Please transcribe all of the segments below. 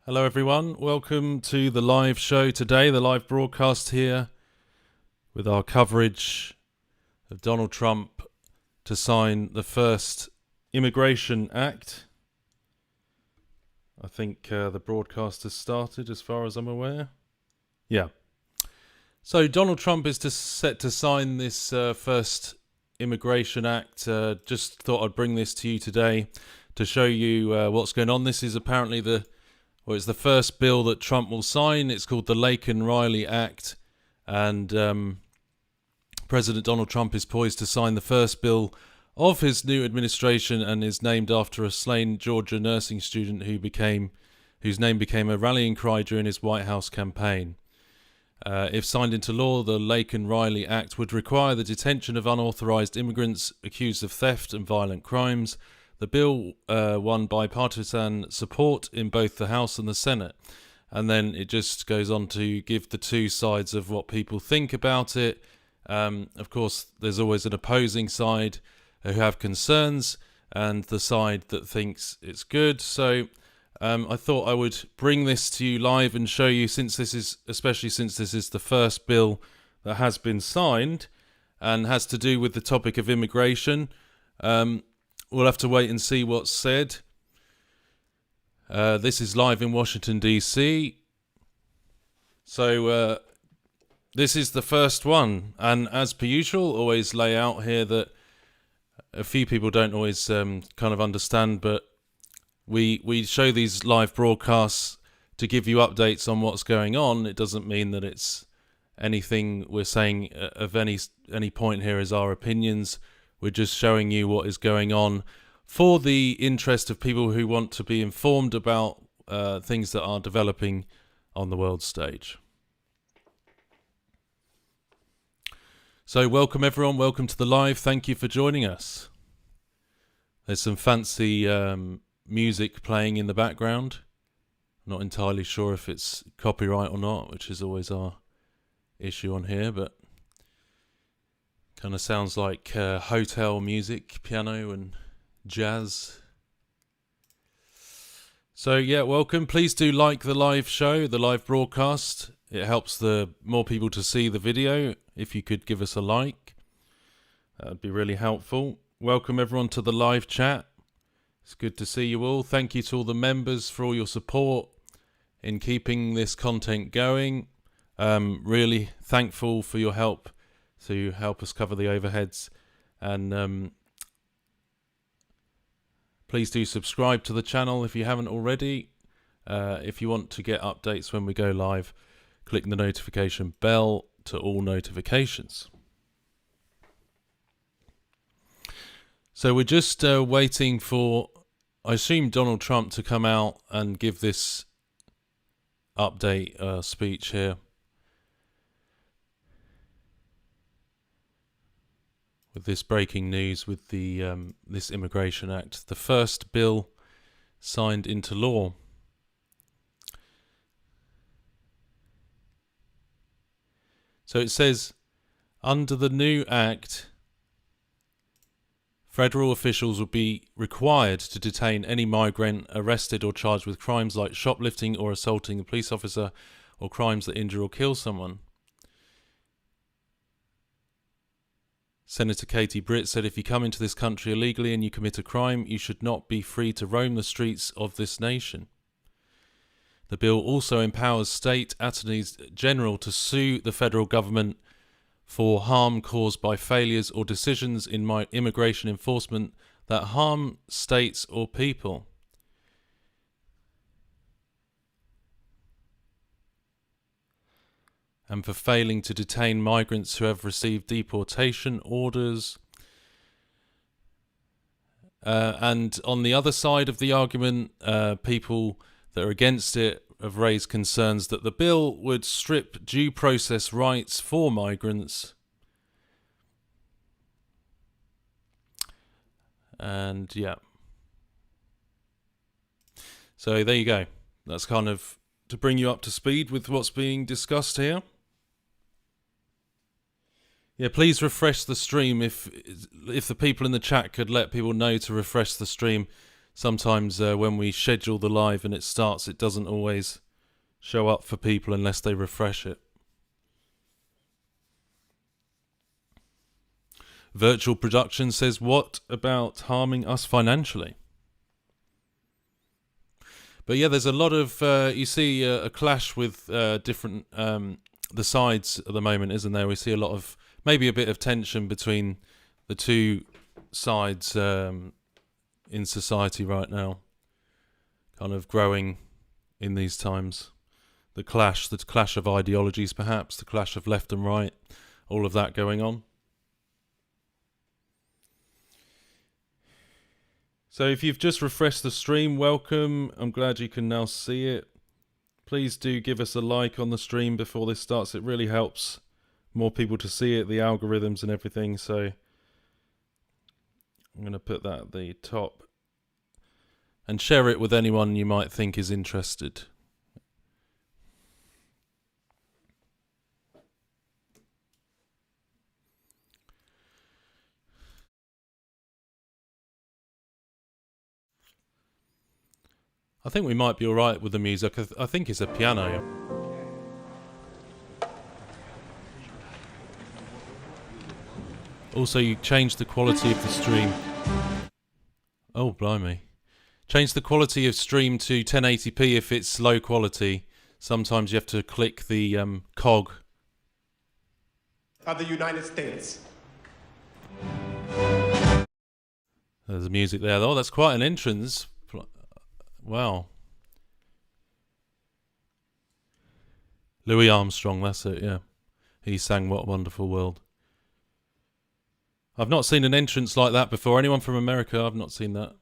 Hello everyone, welcome to the live show today, the live broadcast here with our coverage of Donald Trump to sign the first Immigration Act. I think the broadcast has started as far as I'm aware. Yeah. So Donald Trump is set to sign this first Immigration Act. Just thought I'd bring this to you today to show you what's going on. This is apparently it's the first bill that Trump will sign. It's called the Laken Riley Act, and President Donald Trump is poised to sign the first bill of his new administration, and is named after a slain Georgia nursing student whose name became a rallying cry during his White House campaign. If signed into law, the Laken Riley Act would require the detention of unauthorized immigrants accused of theft and violent crimes. The bill won bipartisan support in both the House and the Senate. And then it just goes on to give the two sides of what people think about it. Of course, there's always an opposing side who have concerns, and the side that thinks it's good. So I thought I would bring this to you live and show you, especially since this is the first bill that has been signed and has to do with the topic of immigration. We'll have to wait and see what's said. This is live in Washington, D.C. So this is the first one. And as per usual, always lay out here that a few people don't always kind of understand, but we show these live broadcasts to give you updates on what's going on. It doesn't mean that it's anything we're saying of any point here is our opinions. We're just showing you what is going on for the interest of people who want to be informed about things that are developing on the world stage. So welcome everyone, welcome to the live. Thank you for joining us. There's some fancy music playing in the background. Not entirely sure if it's copyright or not, which is always our issue on here, but kind of sounds like hotel music, piano and jazz. So yeah, welcome. Please do like the live show, the live broadcast. It helps the more people to see the video. If you could give us a like, that would be really helpful. Welcome everyone to the live chat. It's good to see you all. Thank you to all the members for all your support in keeping this content going. Really thankful for your help to help us cover the overheads, and please do subscribe to the channel if you haven't already. If you want to get updates when we go live, click the notification bell to all notifications. So we're just waiting for, I assume, Donald Trump to come out and give this update speech here. With this breaking news with the this Immigration Act, the first bill signed into law. So it says, under the new act, federal officials will be required to detain any migrant arrested or charged with crimes like shoplifting or assaulting a police officer, or crimes that injure or kill someone. Senator Katie Britt said, if you come into this country illegally and you commit a crime, you should not be free to roam the streets of this nation. The bill also empowers state attorneys general to sue the federal government for harm caused by failures or decisions in immigration enforcement that harm states or people. And for failing to detain migrants who have received deportation orders. And on the other side of the argument, people that are against it have raised concerns that the bill would strip due process rights for migrants. And yeah. So there you go. That's kind of to bring you up to speed with what's being discussed here. Yeah, please refresh the stream if the people in the chat could let people know to refresh the stream sometimes when we schedule the live and it starts, it doesn't always show up for people unless they refresh it. Virtual Production says, what about harming us financially? But yeah, there's a lot of, you see a clash with different, the sides at the moment, isn't there? We see a lot of, maybe a bit of tension between the two sides in society right now, kind of growing in these times. The clash of ideologies perhaps, the clash of left and right, all of that going on. So if you've just refreshed the stream, welcome. I'm glad you can now see it. Please do give us a like on the stream before this starts. It really helps more people to see it, the algorithms and everything. So I'm going to put that at the top. And share it with anyone you might think is interested. I think we might be alright with the music. I think it's a piano. Also, you change the quality of the stream. Oh, blimey. Change the quality of stream to 1080p if it's low quality. Sometimes you have to click the cog. Of the United States. There's the music there. Oh, that's quite an entrance. Wow. Louis Armstrong, that's it, yeah. He sang What a Wonderful World. I've not seen an entrance like that before. Anyone from America? I've not seen that.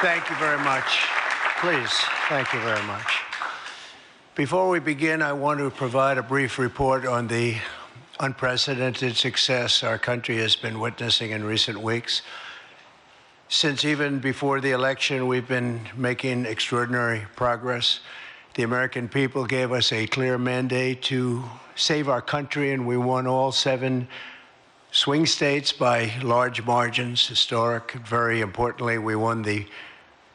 Thank you very much. Please, thank you very much. Before we begin, I want to provide a brief report on the unprecedented success our country has been witnessing in recent weeks. Since even before the election, we've been making extraordinary progress. The American people gave us a clear mandate to save our country, and we won all 7 swing states by large margins, historic. Very importantly, we won the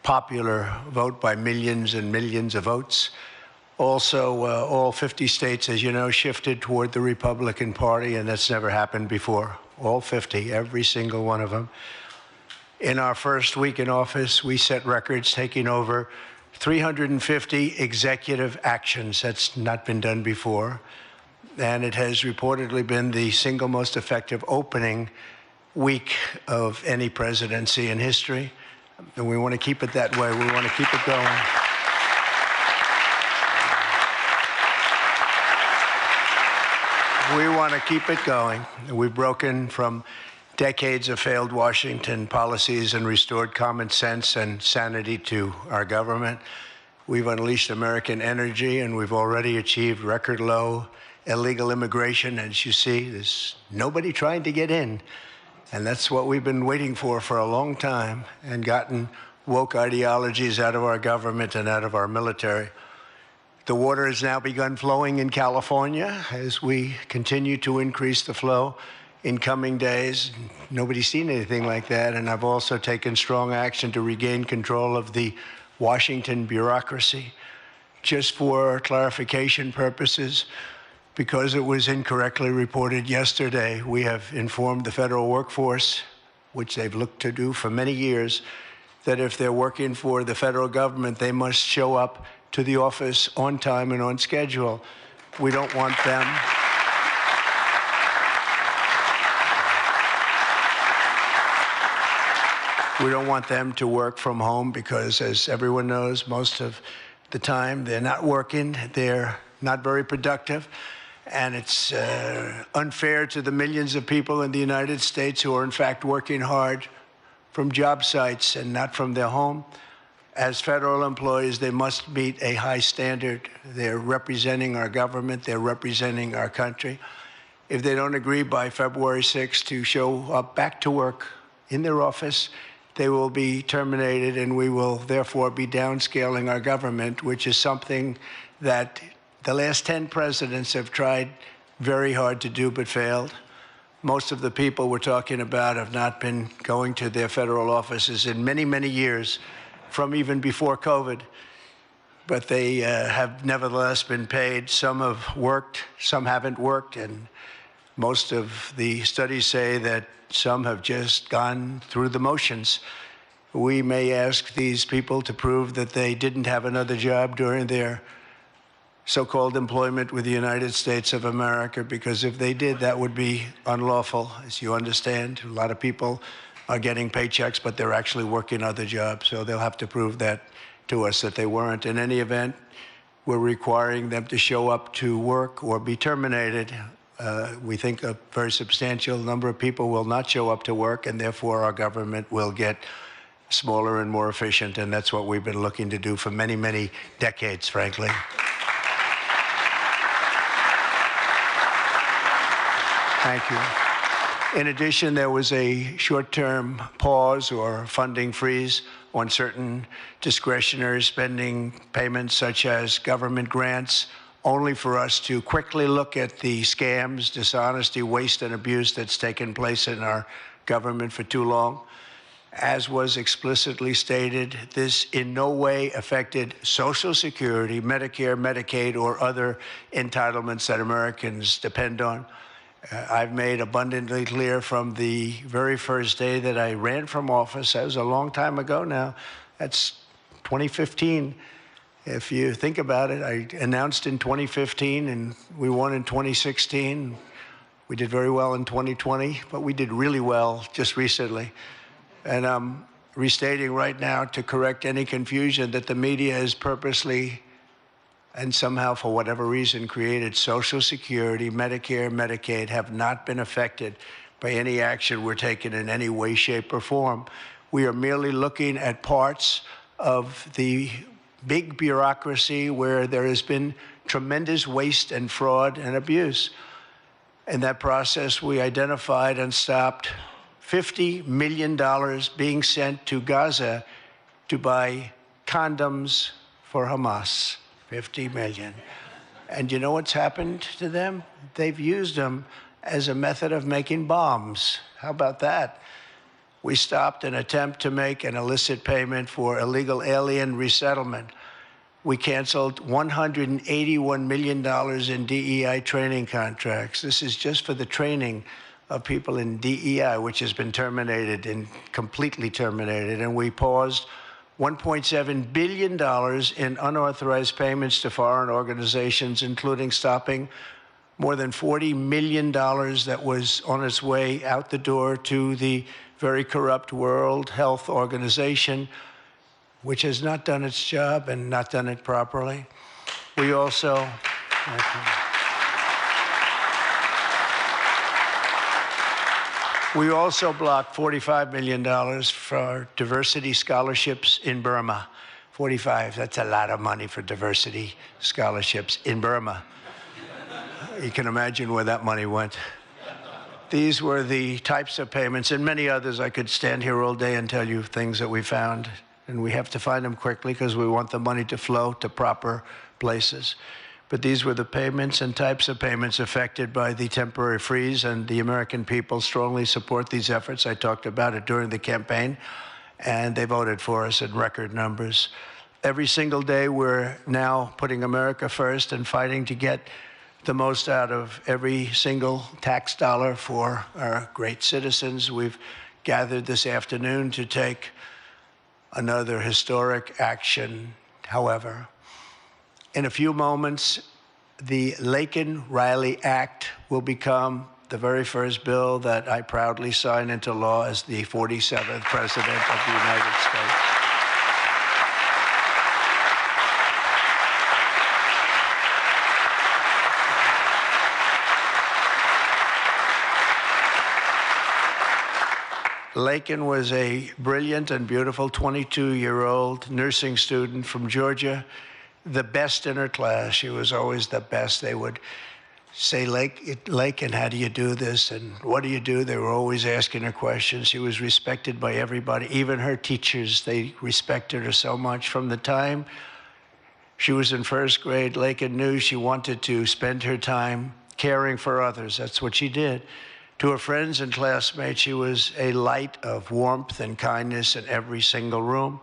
popular vote by millions and millions of votes. Also, all 50 states, as you know, shifted toward the Republican Party, and that's never happened before. All 50, every single one of them. In our first week in office, we set records, taking over 350 executive actions. That's not been done before. And it has reportedly been the single most effective opening week of any presidency in history. And we want to keep it that way. We want to keep it going. We want to keep it going. We've broken from decades of failed Washington policies and restored common sense and sanity to our government. We've unleashed American energy, and we've already achieved record low illegal immigration. As you see, there's nobody trying to get in. And that's what we've been waiting for a long time, and gotten woke ideologies out of our government and out of our military. The water has now begun flowing in California as we continue to increase the flow in coming days. Nobody's seen anything like that. And I've also taken strong action to regain control of the Washington bureaucracy. Just for clarification purposes, because it was incorrectly reported yesterday, we have informed the federal workforce, which they've looked to do for many years, that if they're working for the federal government, they must show up to the office on time and on schedule. We don't want them. We don't want them to work from home because, as everyone knows, most of the time they're not working, they're not very productive, and it's unfair to the millions of people in the United States who are in fact working hard from job sites and not from their home. As federal employees, they must meet a high standard. They're representing our government, they're representing our country. If they don't agree by February 6th to show up back to work in their office, they will be terminated, and we will therefore be downscaling our government, which is something that the last 10 presidents have tried very hard to do but failed. Most of the people we're talking about have not been going to their federal offices in many, many years, from even before COVID. But they have nevertheless been paid. Some have worked, some haven't worked, and most of the studies say that some have just gone through the motions. We may ask these people to prove that they didn't have another job during their so-called employment with the United States of America, because if they did, that would be unlawful, as you understand. A lot of people are getting paychecks, but they're actually working other jobs, so they'll have to prove that to us that they weren't. In any event, we're requiring them to show up to work or be terminated. We think a very substantial number of people will not show up to work, and therefore our government will get smaller and more efficient, and that's what we've been looking to do for many, many decades, frankly. Thank you. In addition, there was a short-term pause or funding freeze on certain discretionary spending payments, such as government grants, only for us to quickly look at the scams, dishonesty, waste, and abuse that's taken place in our government for too long. As was explicitly stated, this in no way affected Social Security, Medicare, Medicaid, or other entitlements that Americans depend on. I've made abundantly clear from the very first day that I ran from office. That was a long time ago now. That's 2015. If you think about it, I announced in 2015, and we won in 2016. We did very well in 2020, but we did really well just recently. And I'm restating right now to correct any confusion that the media has purposely and somehow, for whatever reason, created Social Security, Medicare, Medicaid have not been affected by any action we're taking in any way, shape, or form. We are merely looking at parts of the big bureaucracy where there has been tremendous waste and fraud and abuse. In that process, we identified and stopped $50 million being sent to Gaza to buy condoms for Hamas. 50 million. And you know what's happened to them? They've used them as a method of making bombs. How about that? We stopped an attempt to make an illicit payment for illegal alien resettlement. We canceled $181 million in DEI training contracts. This is just for the training of people in DEI, which has been terminated and completely terminated. And we paused $1.7 billion in unauthorized payments to foreign organizations, including stopping more than $40 million that was on its way out the door to the very corrupt World Health Organization, which has not done its job and not done it properly. We also... We also blocked $45 million for diversity scholarships in Burma. 45, that's a lot of money for diversity scholarships in Burma. You can imagine where that money went. These were the types of payments, and many others. I could stand here all day and tell you things that we found, and we have to find them quickly because we want the money to flow to proper places. But these were the payments and types of payments affected by the temporary freeze, and the American people strongly support these efforts. I talked about it during the campaign, and they voted for us in record numbers. Every single day, we're now putting America first and fighting to get the most out of every single tax dollar for our great citizens. We've gathered this afternoon to take another historic action, however. In a few moments, the Laken Riley Act will become the very first bill that I proudly sign into law as the 47th President of the United States. Laken was a brilliant and beautiful 22-year-old nursing student from Georgia, the best in her class. She was always the best. They would say, Laken, how do you do this? And what do you do? They were always asking her questions. She was respected by everybody, even her teachers. They respected her so much. From the time she was in first grade, Laken knew she wanted to spend her time caring for others. That's what she did. To her friends and classmates, she was a light of warmth and kindness in every single room.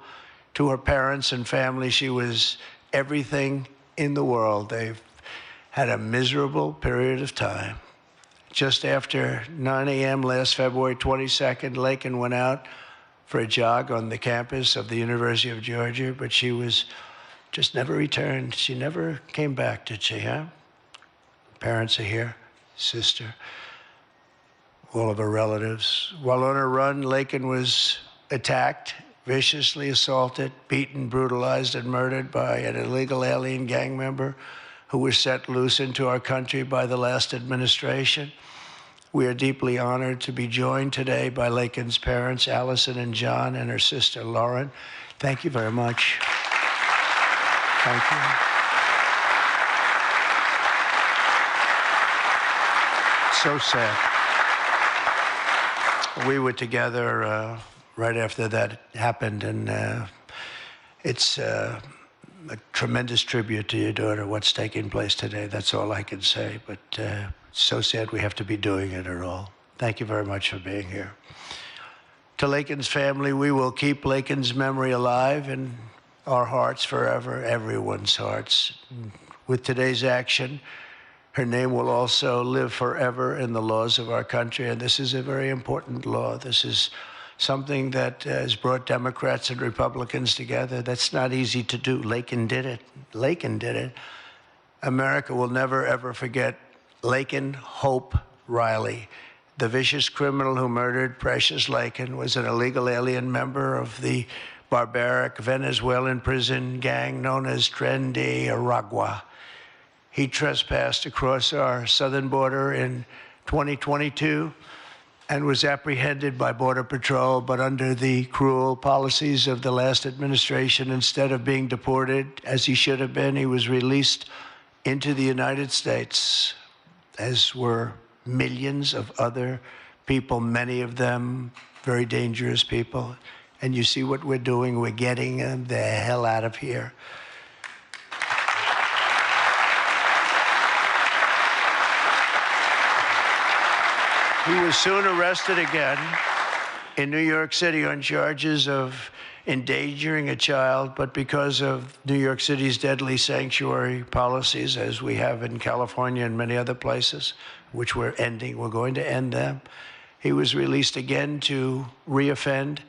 To her parents and family, she was everything in the world. They've had a miserable period of time. Just after 9 a.m. last February 22nd, Laken went out for a jog on the campus of the University of Georgia, but she was just never returned. She never came back, did she, huh? Parents are here, sister, all of her relatives. While on her run, Laken was attacked, viciously assaulted, beaten, brutalized, and murdered by an illegal alien gang member who was set loose into our country by the last administration. We are deeply honored to be joined today by Laken's parents, Allison and John, and her sister, Lauren. Thank you very much. Thank you. So sad. We were together right after that happened, and it's a tremendous tribute to your daughter, what's taking place today. That's all I can say, but it's so sad we have to be doing it at all. Thank you very much for being here. To Laken's family, we will keep Laken's memory alive in our hearts forever, everyone's hearts. With today's action, her name will also live forever in the laws of our country, and this is a very important law. This is something that has brought Democrats and Republicans together. That's not easy to do. Laken did it. Laken did it. America will never, ever forget Laken Hope Riley. The vicious criminal who murdered Precious Laken was an illegal alien member of the barbaric Venezuelan prison gang known as Tren de Aragua. He trespassed across our southern border in 2022 and was apprehended by Border Patrol, but under the cruel policies of the last administration, instead of being deported, as he should have been, he was released into the United States, as were millions of other people, many of them very dangerous people. And you see what we're doing? We're getting them the hell out of here. He was soon arrested again in New York City on charges of endangering a child, but because of New York City's deadly sanctuary policies, as we have in California and many other places, which we're going to end them, he was released again to reoffend.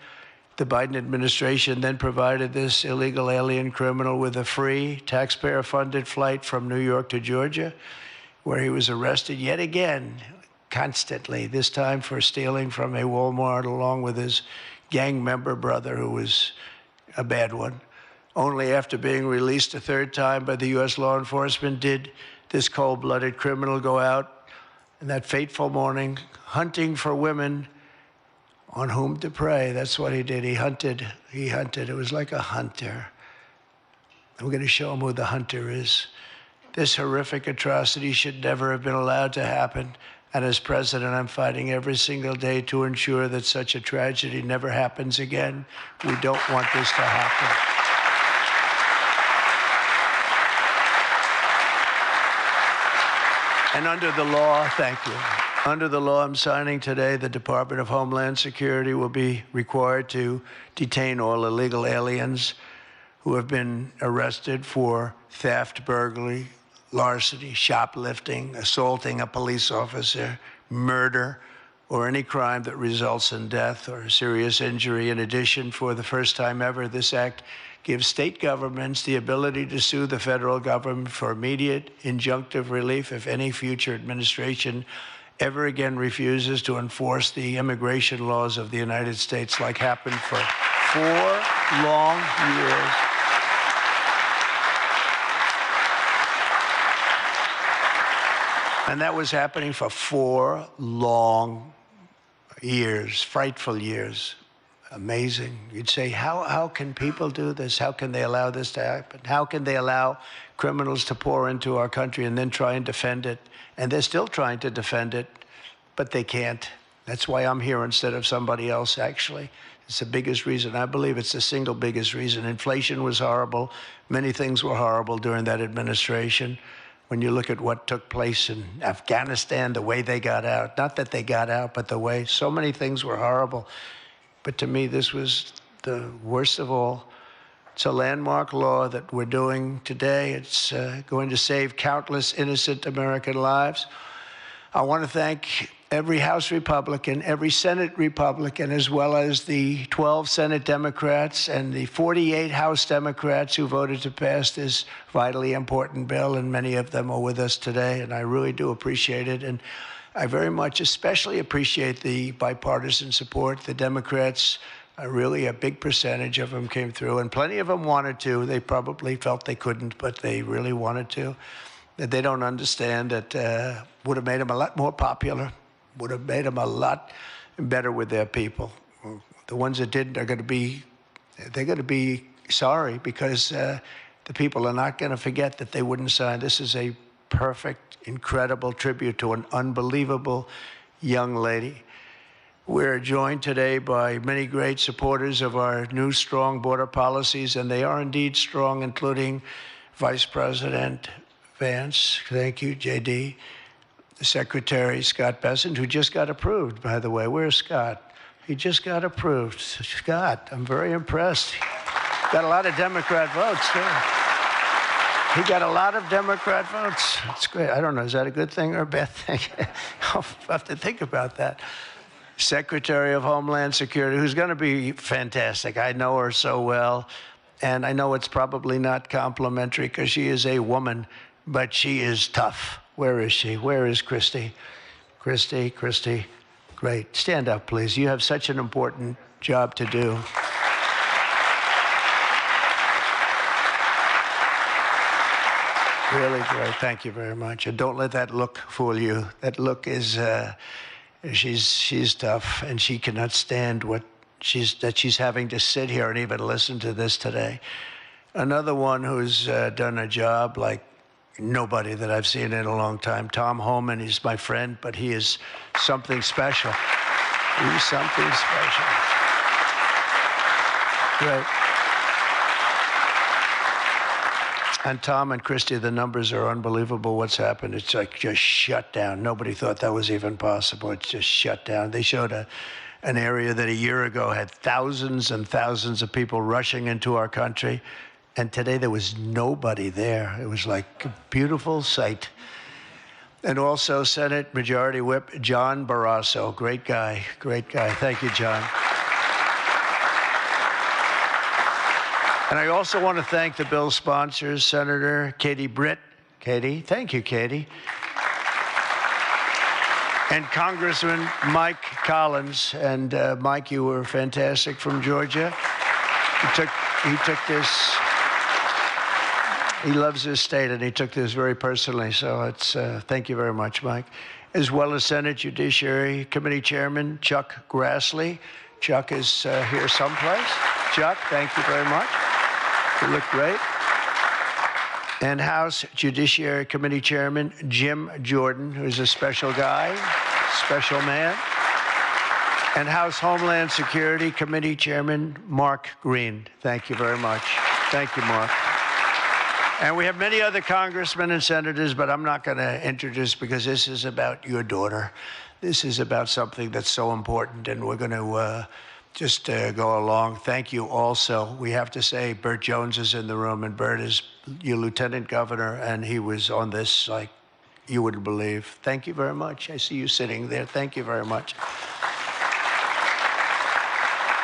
The Biden administration then provided this illegal alien criminal with a free, taxpayer-funded flight from New York to Georgia, where he was arrested yet again, constantly, this time for stealing from a Walmart along with his gang member brother, who was a bad one. Only after being released a third time by the U.S. law enforcement did this cold-blooded criminal go out in that fateful morning hunting for women on whom to prey. That's what he did. He hunted. It was like a hunter. I'm going to show him who the hunter is. This horrific atrocity should never have been allowed to happen. And as president, I'm fighting every single day to ensure that such a tragedy never happens again. We don't want this to happen. And under the law, thank you. Under the law I'm signing today, the Department of Homeland Security will be required to detain all illegal aliens who have been arrested for theft, burglary, larceny, shoplifting, assaulting a police officer, murder, or any crime that results in death or serious injury. In addition, for the first time ever, this act gives state governments the ability to sue the federal government for immediate injunctive relief if any future administration ever again refuses to enforce the immigration laws of the United States, like happened for 4 long years. And that was happening for 4 long years, frightful years. amazing. You'd say, how can people do this? How can they allow this to happen? How can they allow criminals to pour into our country and then try and defend it? And they're still trying to defend it, but they can't. That's why I'm here instead of somebody else, actually. It's the biggest reason. I believe it's the single biggest reason. Inflation was horrible. Many things were horrible during that administration. When you look at what took place in Afghanistan, the way they got out, not that they got out, but the way so many things were horrible. But to me, this was the worst of all. It's a landmark law that we're doing today. It's going to save countless innocent American lives. I want to thank every House Republican, every Senate Republican, as well as the 12 Senate Democrats and the 48 House Democrats who voted to pass this vitally important bill, and many of them are with us today, and I really do appreciate it. And I very much especially appreciate the bipartisan support. The Democrats, really a big percentage of them came through, and plenty of them wanted to. They probably felt they couldn't, but they really wanted to. That they don't understand that would have made them a lot more popular, would have made them a lot better with their people. The ones that didn't are going to be, they're going to be sorry, because the people are not going to forget that they wouldn't sign. This is a perfect, incredible tribute to an unbelievable young lady. We're joined today by many great supporters of our new strong border policies, and they are indeed strong, including Vice President Vance, thank you, JD, the Secretary Scott Bessent, who just got approved, by the way. Where's Scott? He just got approved. Scott, I'm very impressed. Got a lot of Democrat votes, too. He got a lot of Democrat votes. That's great. I don't know, is that a good thing or a bad thing? I'll have to think about that. Secretary of Homeland Security, who's going to be fantastic. I know her so well, and I know it's probably not complimentary because she is a woman, but she is tough. Where is she? Where is Christy? Christy, great. Stand up, please. You have such an important job to do. Really great. Thank you very much. And don't let that look fool you. That look is, she's tough, and she cannot stand what she's having to sit here and even listen to this today. Another one who's done a job like nobody that I've seen in a long time, Tom Homan. He's my friend, but he is something special. He's something special. Great. And Tom and Christy, the numbers are unbelievable. What's happened? It's like just shut down. Nobody thought that was even possible. It's just shut down. They showed an area that a year ago had thousands and thousands of people rushing into our country. And today there was nobody there. It was like a beautiful sight. And also Senate Majority Whip John Barrasso. Great guy, great guy. Thank you, John. And I also want to thank the bill sponsors, Senator Katie Britt. Katie, thank you, Katie. And Congressman Mike Collins. And Mike, you were fantastic from Georgia. He took this. He loves his state, and he took this very personally. So it's thank you very much, Mike. As well as Senate Judiciary Committee Chairman Chuck Grassley. Chuck is here someplace. Chuck, thank you very much. You look great. And House Judiciary Committee Chairman Jim Jordan, who's a special guy, special man. And House Homeland Security Committee Chairman Mark Green. Thank you very much. Thank you, Mark. And we have many other congressmen and senators, but I'm not going to introduce, because this is about your daughter. This is about something that's so important, and we're going to just go along. Thank you also. We have to say Burt Jones is in the room, and Burt is your lieutenant governor, and he was on this like you wouldn't believe. Thank you very much. I see you sitting there. Thank you very much.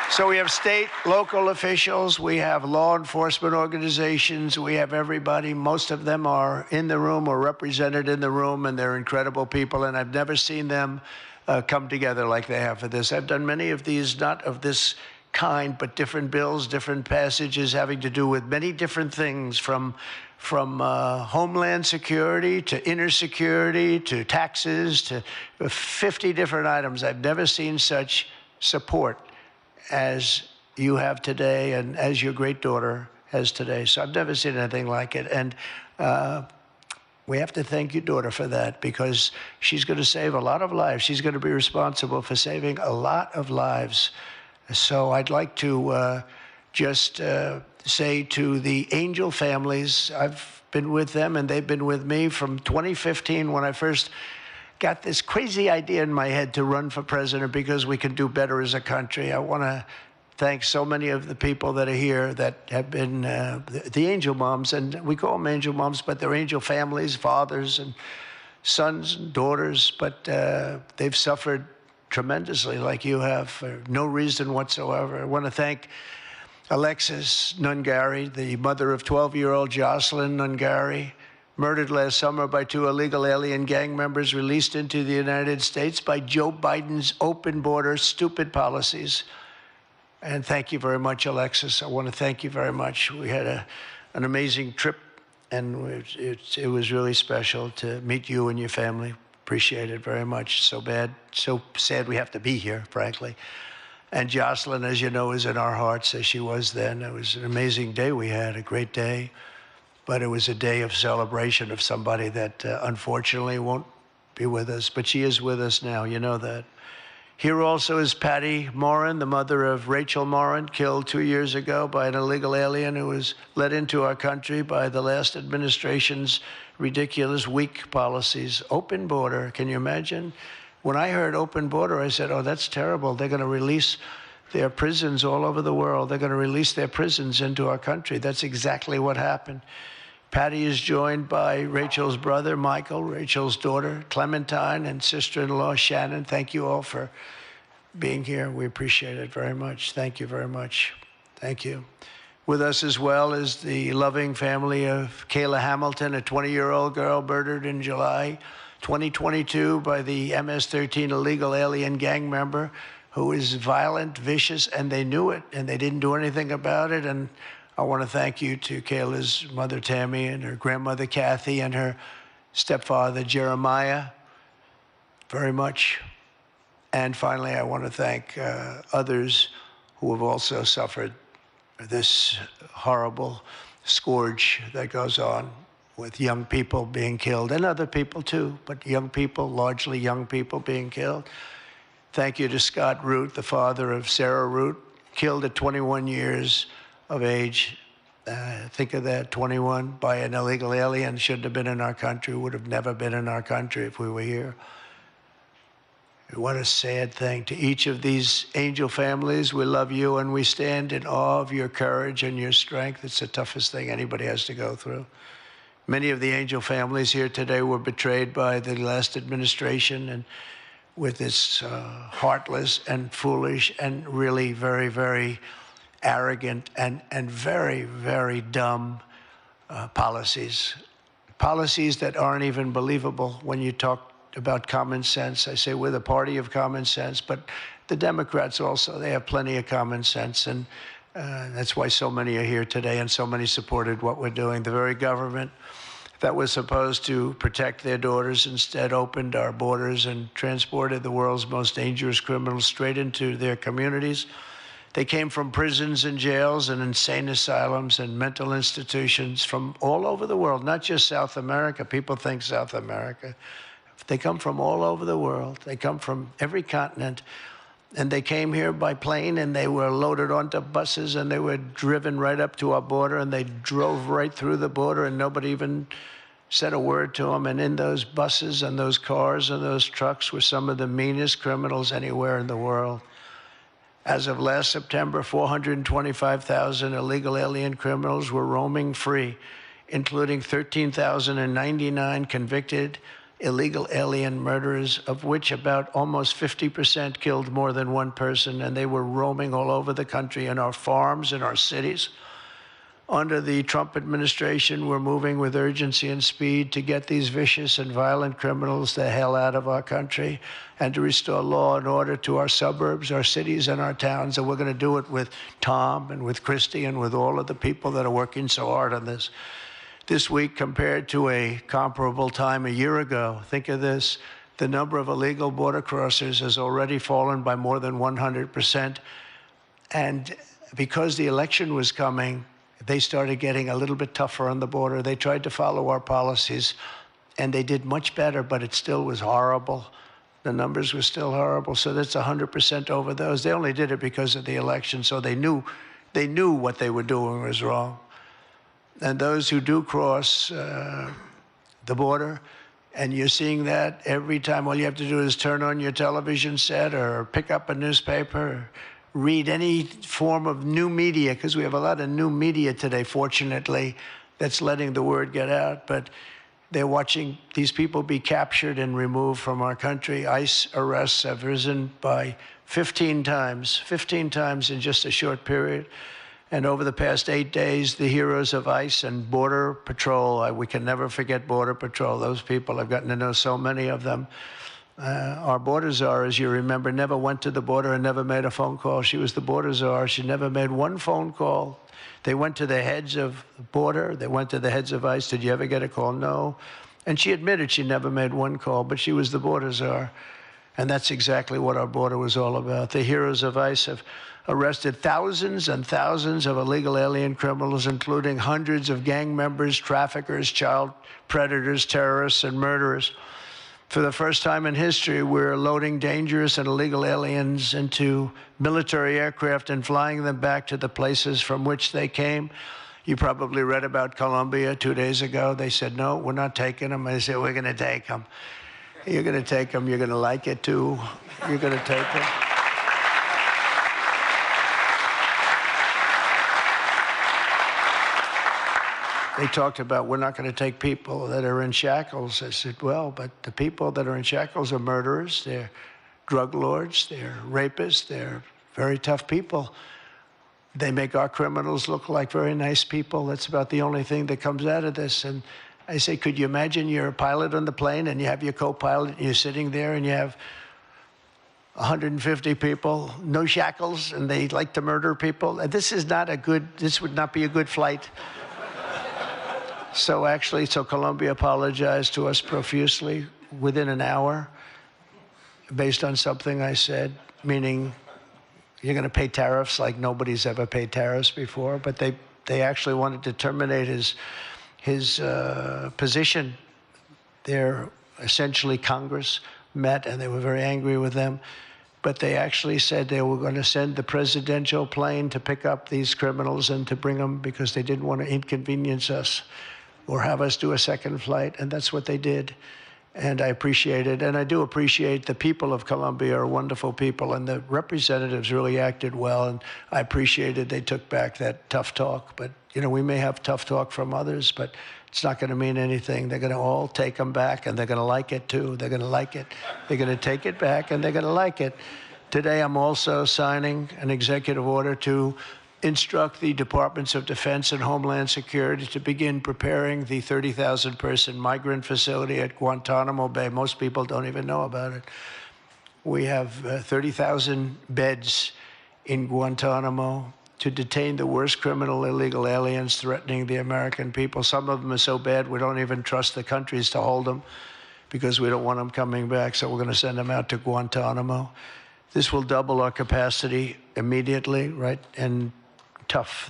So we have state, local officials, we have law enforcement organizations, we have everybody. Most of them are in the room or represented in the room, and they're incredible people, and I've never seen them come together like they have for this. I've done many of these, not of this kind, but different bills, different passages having to do with many different things, from homeland security to inner security to taxes to 50 different items. I've never seen such support as you have today and as your great daughter has today. So I've never seen anything like it. And we have to thank your daughter for that, because she's going to save a lot of lives. She's going to be responsible for saving a lot of lives. So I'd like to just say to the Angel families, I've been with them and they've been with me from 2015 when I first got this crazy idea in my head to run for president because we can do better as a country. I want to thank so many of the people that are here that have been the angel moms, and we call them angel moms, but they're angel families, fathers and sons and daughters, but they've suffered tremendously like you have for no reason whatsoever. I want to thank Alexis Nungari, the mother of 12-year-old Jocelyn Nungari, murdered last summer by 2 illegal alien gang members released into the United States by Joe Biden's open border stupid policies. And thank you very much, Alexis. I want to thank you very much. We had an amazing trip, and it was really special to meet you and your family. Appreciate it very much. So sad we have to be here, frankly. And Jocelyn, as you know, is in our hearts, as she was then. It was an amazing day we had, a great day. But it was a day of celebration of somebody that unfortunately won't be with us. But she is with us now, you know that. Here also is Patty Morin, the mother of Rachel Morin, killed 2 years ago by an illegal alien who was let into our country by the last administration's ridiculous, weak policies. Open border, can you imagine? When I heard open border, I said, oh, that's terrible. They're going to release their prisons all over the world. They're going to release their prisons into our country. That's exactly what happened. Patty is joined by Rachel's brother, Michael, Rachel's daughter, Clementine, and sister-in-law, Shannon. Thank you all for being here. We appreciate it very much. Thank you very much. Thank you. With us as well is the loving family of Kayla Hamilton, a 20-year-old girl murdered in July 2022 by the MS-13 illegal alien gang member who is violent, vicious, and they knew it, and they didn't do anything about it. And I want to thank you to Kayla's mother, Tammy, and her grandmother, Kathy, and her stepfather, Jeremiah, very much. And finally, I want to thank others who have also suffered this horrible scourge that goes on with young people being killed, and other people too, but young people, largely young people being killed. Thank you to Scott Root, the father of Sarah Root, killed at 21 years of age. Think of that, 21, by an illegal alien. Shouldn't have been in our country, would have never been in our country if we were here. What a sad thing. To each of these angel families, we love you and we stand in awe of your courage and your strength. It's the toughest thing anybody has to go through. Many of the angel families here today were betrayed by the last administration, and with its heartless and foolish and really very, very arrogant and very, very dumb policies that aren't even believable when you talk about common sense. I say we're the party of common sense, but the Democrats also, they have plenty of common sense, and that's why so many are here today and so many supported what we're doing. The very government that was supposed to protect their daughters instead opened our borders and transported the world's most dangerous criminals straight into their communities. They came from prisons and jails and insane asylums and mental institutions from all over the world, not just South America. People think South America. They come from all over the world. They come from every continent. And they came here by plane, and they were loaded onto buses, and they were driven right up to our border, and they drove right through the border, and nobody even said a word to them. And in those buses and those cars and those trucks were some of the meanest criminals anywhere in the world. As of last September, 425,000 illegal alien criminals were roaming free, including 13,099 convicted illegal alien murderers, of which about almost 50% killed more than one person, and they were roaming all over the country in our farms, in our cities. Under the Trump administration, we're moving with urgency and speed to get these vicious and violent criminals the hell out of our country and to restore law and order to our suburbs, our cities, and our towns. And we're going to do it with Tom and with Christy and with all of the people that are working so hard on this. This week, compared to a comparable time a year ago, think of this, the number of illegal border crossers has already fallen by more than 100%. And because the election was coming, they started getting a little bit tougher on the border. They tried to follow our policies, and they did much better, but it still was horrible. The numbers were still horrible, so that's 100% over those. They only did it because of the election, so they knew what they were doing was wrong. And those who do cross the border, and you're seeing that every time, all you have to do is turn on your television set or pick up a newspaper, or read any form of new media, because we have a lot of new media today, fortunately, that's letting the word get out. But they're watching these people be captured and removed from our country. ICE arrests have risen by 15 times in just a short period. And over the past 8 days, the heroes of ICE and Border Patrol, we can never forget Border Patrol. Those people, I've gotten to know so many of them. Our border czar, as you remember, never went to the border and never made a phone call. She was the border czar. She never made one phone call. They went to the heads of the border. They went to the heads of ICE. Did you ever get a call? No. And she admitted she never made one call, but she was the border czar. And that's exactly what our border was all about. The heroes of ICE have arrested thousands and thousands of illegal alien criminals, including hundreds of gang members, traffickers, child predators, terrorists, and murderers. For the first time in history, we're loading dangerous and illegal aliens into military aircraft and flying them back to the places from which they came. You probably read about Colombia 2 days ago. They said, no, we're not taking them. I said, we're going to take them. You're going to take them. You're going to like it, too. You're going to take them. They talked about, we're not going to take people that are in shackles. I said, well, but the people that are in shackles are murderers, they're drug lords, they're rapists, they're very tough people. They make our criminals look like very nice people. That's about the only thing that comes out of this. And I say, could you imagine you're a pilot on the plane and you have your co-pilot and you're sitting there and you have 150 people, no shackles, and they like to murder people? This would not be a good flight. So Colombia apologized to us profusely within an hour based on something I said, meaning you're going to pay tariffs like nobody's ever paid tariffs before. But they actually wanted to terminate his position. They're essentially Congress met, and they were very angry with them. But they actually said they were going to send the presidential plane to pick up these criminals and to bring them because they didn't want to inconvenience us or have us do a second flight, and that's what they did. And I appreciate it, and I do appreciate the people of Colombia are wonderful people, and the representatives really acted well, and I appreciated they took back that tough talk. But, you know, we may have tough talk from others, but it's not going to mean anything. They're going to all take them back, and they're going to like it, too. They're going to like it. They're going to take it back, and they're going to like it. Today, I'm also signing an executive order to instruct the Departments of Defense and Homeland Security to begin preparing the 30,000-person migrant facility at Guantanamo Bay. Most people don't even know about it. We have 30,000 beds in Guantanamo to detain the worst criminal illegal aliens threatening the American people. Some of them are so bad we don't even trust the countries to hold them because we don't want them coming back, so we're going to send them out to Guantanamo. This will double our capacity immediately, right? And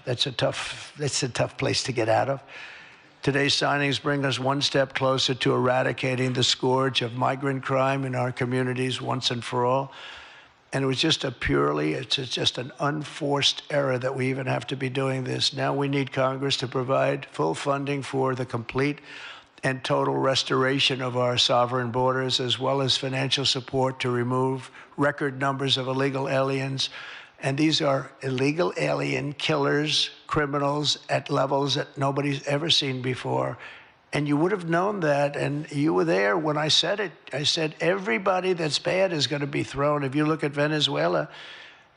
that's a tough place to get out of. Today's signings bring us one step closer to eradicating the scourge of migrant crime in our communities once and for all. And it was just it's just an unforced error that we even have to be doing this. Now we need Congress to provide full funding for the complete and total restoration of our sovereign borders, as well as financial support to remove record numbers of illegal aliens. And these are illegal alien killers, criminals at levels that nobody's ever seen before. And you would have known that, and you were there when I said it. I said everybody that's bad is going to be thrown. If you look at Venezuela,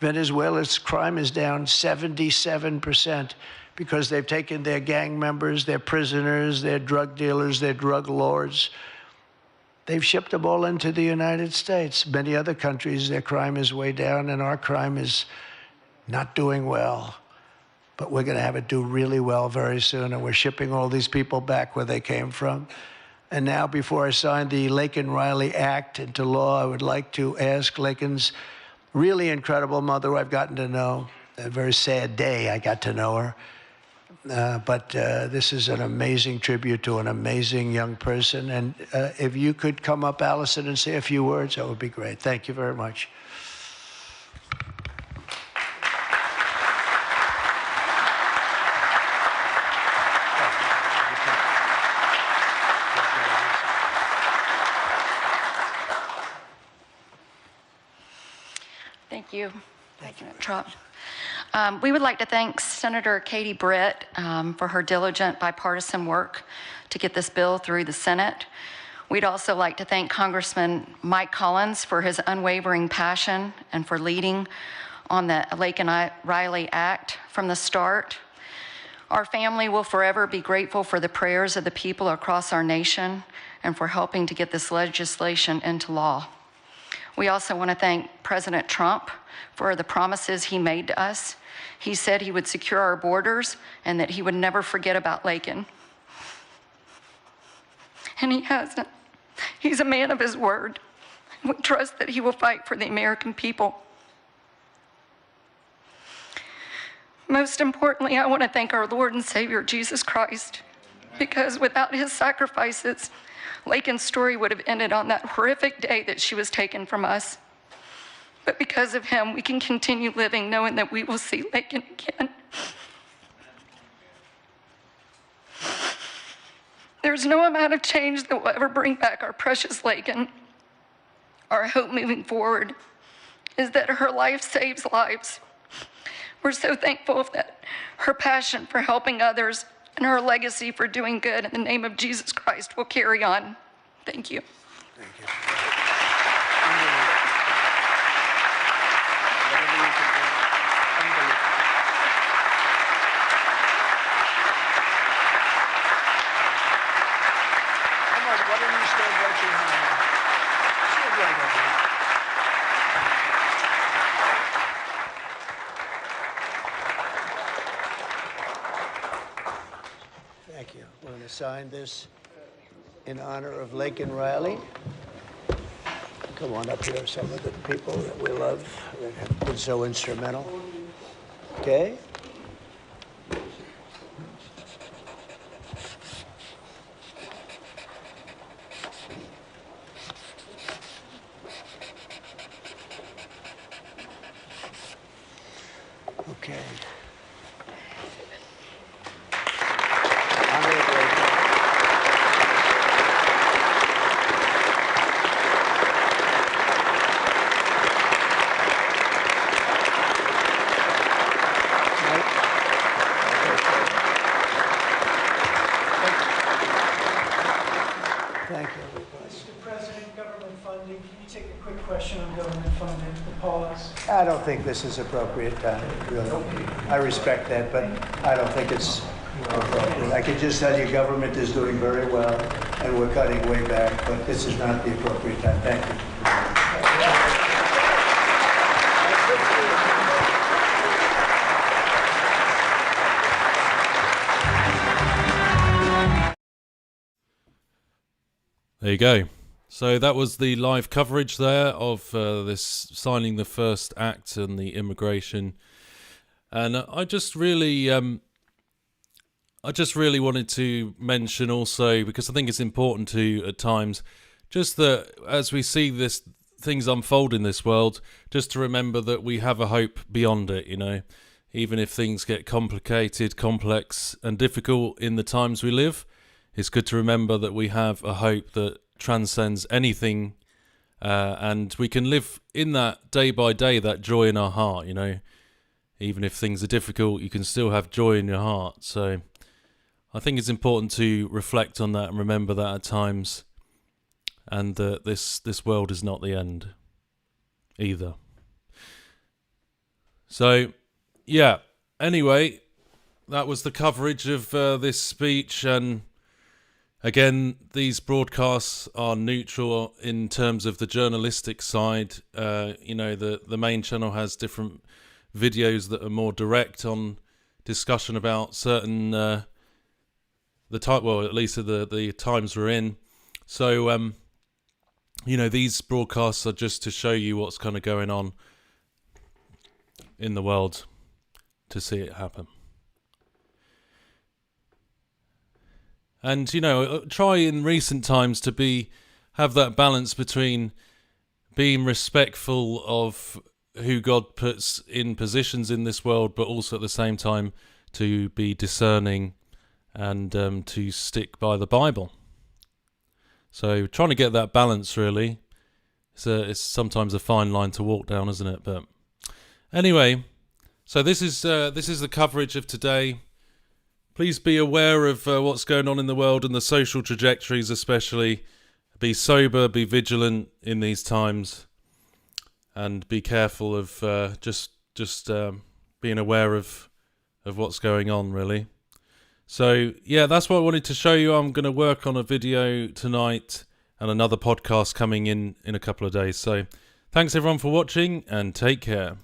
Venezuela's crime is down 77% because they've taken their gang members, their prisoners, their drug dealers, their drug lords. They've shipped them all into the United States. Many other countries, their crime is way down, and our crime is not doing well. But we're going to have it do really well very soon, and we're shipping all these people back where they came from. And now, before I sign the Laken Riley Act into law, I would like to ask Laken's really incredible mother, who I've gotten to know, a very sad day. I got to know her. But this is an amazing tribute to an amazing young person. And if you could come up, Allison, and say a few words, that would be great. Thank you very much. Thank you, President Trump. We would like to thank Senator Katie Britt for her diligent bipartisan work to get this bill through the Senate. We'd also like to thank Congressman Mike Collins for his unwavering passion and for leading on the Laken Riley Act from the start. Our family will forever be grateful for the prayers of the people across our nation and for helping to get this legislation into law. We also want to thank President Trump for the promises he made to us. He said he would secure our borders and that he would never forget about Laken. And he hasn't. He's a man of his word. We trust that he will fight for the American people. Most importantly, I want to thank our Lord and Savior, Jesus Christ, because without his sacrifices, Laken's story would have ended on that horrific day that she was taken from us. But because of him, we can continue living knowing that we will see Laken again. There's no amount of change that will ever bring back our precious Laken. Our hope moving forward is that her life saves lives. We're so thankful that her passion for helping others and her legacy for doing good in the name of Jesus Christ will carry on. Thank you. Thank you. Come on, why don't you stand right behind me? Stand right over here. Thank you. We're going to sign this in honor of Laken Riley. Come on up here, some of the people that we love that have been so instrumental. Okay? Okay. Honor of Laken. Thank you, everybody. Mr. President, government funding, can you take a quick question on government funding? The pause. I don't think this is appropriate time, really. I respect that, but I don't think it's appropriate. I can just tell you government is doing very well, and we're cutting way back, but this is not the appropriate time. Thank you. There you go. So that was the live coverage there of this signing the first act on the immigration, and I just really wanted to mention also, because I think it's important to at times, just that as we see this things unfold in this world, just to remember that we have a hope beyond it. You know, even if things get complicated, complex, and difficult in the times we live, it's good to remember that we have a hope that transcends anything, and we can live in that day by day, that joy in our heart, you know. Even if things are difficult, you can still have joy in your heart. So I think it's important to reflect on that and remember that at times, and that this world is not the end either. So, yeah, anyway, that was the coverage of this speech, and again, these broadcasts are neutral in terms of the journalistic side. You know, the main channel has different videos that are more direct on discussion about certain the time. Well, at least the times we're in. So, you know, these broadcasts are just to show you what's kind of going on in the world. to see it happen. And, you know, try in recent times to have that balance between being respectful of who God puts in positions in this world, but also at the same time to be discerning and to stick by the Bible. So trying to get that balance, really, it's sometimes a fine line to walk down, isn't it? But anyway, so this is the coverage of today. Please be aware of what's going on in the world and the social trajectories, especially. Be sober, be vigilant in these times, and be careful of just being aware of what's going on, really. So, yeah, that's what I wanted to show you. I'm going to work on a video tonight and another podcast coming in a couple of days. So, thanks everyone for watching, and take care.